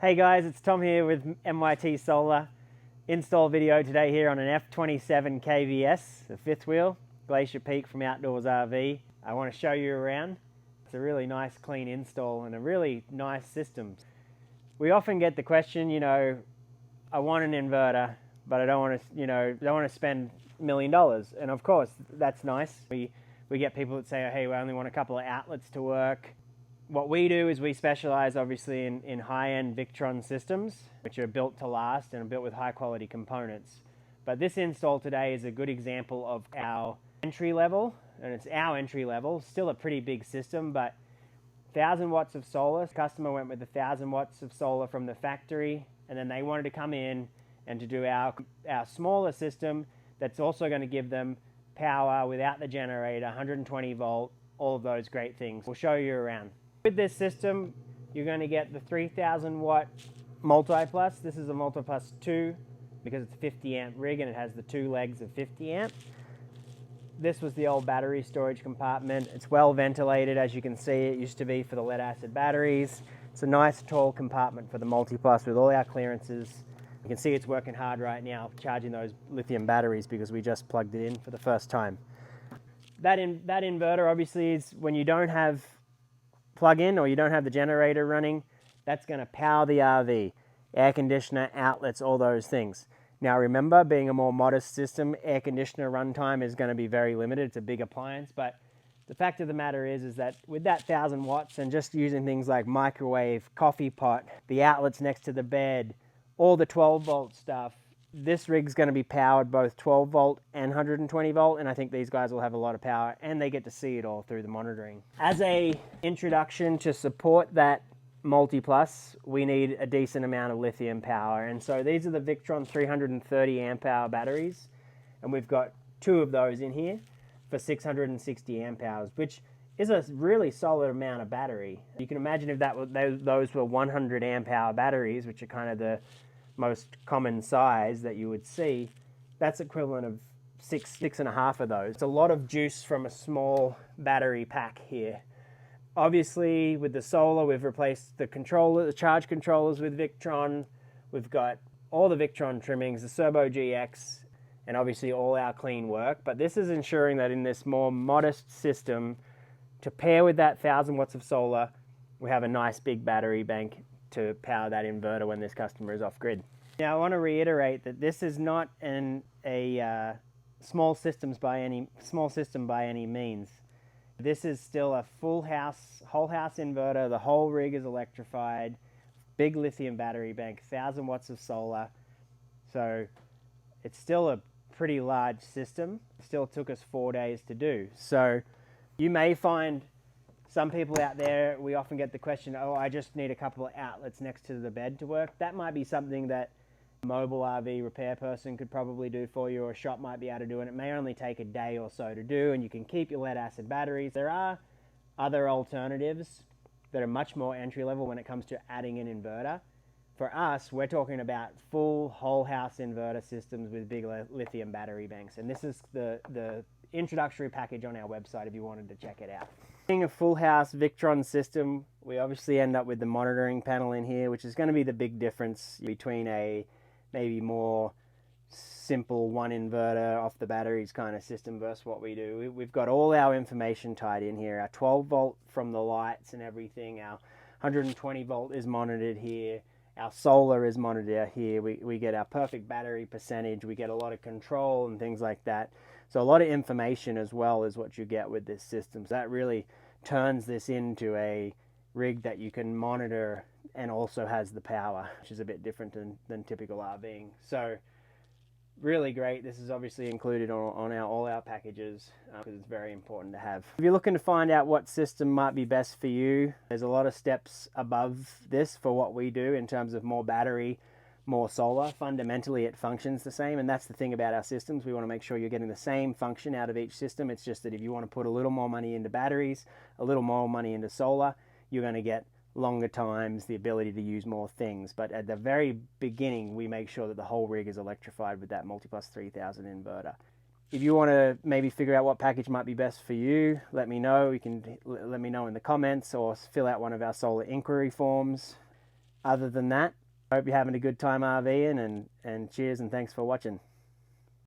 Hey guys, it's Tom here with MYT Solar. Install video today here on an F27KVS, the fifth wheel, Glacier Peak from Outdoors RV. I want to show you around. It's a really nice clean install and a really nice system. We often get the question, I want an inverter, but I don't want to, spend $1 million. And of course, that's nice. We get people that say, oh, hey, we only want a couple of outlets to work. What we do is we specialize obviously in high-end Victron systems, which are built to last and are built with high-quality components. But this install today is a good example of our entry level, and it's our entry level, still a pretty big system, but 1,000 watts of solar. The customer went with 1,000 watts of solar from the factory, and then they wanted to come in and to do our smaller system that's also going to give them power without the generator, 120 volt, all of those great things. We'll show you around. With this system, you're going to get the 3,000 watt multi-plus. This is a multi-plus 2 because it's a 50 amp rig and it has the 2 legs of 50 amp. This was the old battery storage compartment. It's well ventilated, as you can see. It used to be for the lead acid batteries. It's a nice tall compartment for the multi-plus with all our clearances. You can see it's working hard right now, charging those lithium batteries because we just plugged it in for the first time. That inverter obviously is when you don't have plug-in or you don't have the generator running, that's going to power the RV, air conditioner, outlets, all those things. Now remember, being a more modest system, air conditioner runtime is going to be very limited. It's a big appliance, but the fact of the matter is that with that 1,000 watts and just using things like microwave, coffee pot, the outlets next to the bed, all the 12 volt stuff, this rig's going to be powered both 12 volt and 120 volt, and I think these guys will have a lot of power, and they get to see it all through the monitoring. As a introduction to support that multi-plus, we need a decent amount of lithium power, and so these are the Victron 330 amp hour batteries, and we've got 2 of those in here for 660 amp hours, which is a really solid amount of battery. You can imagine if those were 100 amp hour batteries, which are kind of the most common size that you would see, that's equivalent of six and a half of those. It's a lot of juice from a small battery pack here. Obviously, with the solar, we've replaced the charge controllers with Victron. We've got all the Victron trimmings, the Servo GX, and obviously all our clean work. But this is ensuring that in this more modest system, to pair with that 1,000 watts of solar, we have a nice big battery bank to power that inverter when this customer is off grid. Now I want to reiterate that this is not a small system by any means. This is still a whole house inverter. The whole rig is electrified, big lithium battery bank, 1,000 watts of solar. So it's still a pretty large system. It still took us 4 days to do. So you may find some people out there, we often get the question, oh, I just need a couple of outlets next to the bed to work. That might be something that a mobile RV repair person could probably do for you, or a shop might be able to do, and it may only take a day or so to do, and you can keep your lead acid batteries. There are other alternatives that are much more entry level when it comes to adding an inverter. For us, we're talking about full whole house inverter systems with big lithium battery banks, and this is the introductory package on our website if you wanted to check it out. Being a full house Victron system, we obviously end up with the monitoring panel in here, which is going to be the big difference between a maybe more simple one inverter off the batteries kind of system versus what we do. We've got all our information tied in here. Our 12 volt from the lights and everything, our 120 volt is monitored here, our solar is monitored here, we get our perfect battery percentage, we get a lot of control and things like that. So a lot of information as well is what you get with this system. So that really turns this into a rig that you can monitor and also has the power, which is a bit different than typical RVing. So really great. This is obviously included on all our packages because it's very important to have. If you're looking to find out what system might be best for you, there's a lot of steps above this for what we do in terms of more battery, more solar. Fundamentally it functions the same, and that's the thing about our systems. We want to make sure you're getting the same function out of each system. It's just that if you want to put a little more money into batteries, a little more money into solar, you're going to get longer times, the ability to use more things. But at the very beginning, we make sure that the whole rig is electrified with that multi-plus 3000 inverter. If you want to maybe figure out what package might be best for you, let me know. You can let me know in the comments or fill out one of our solar inquiry forms. other than that, I hope you're having a good time RVing, and cheers and thanks for watching.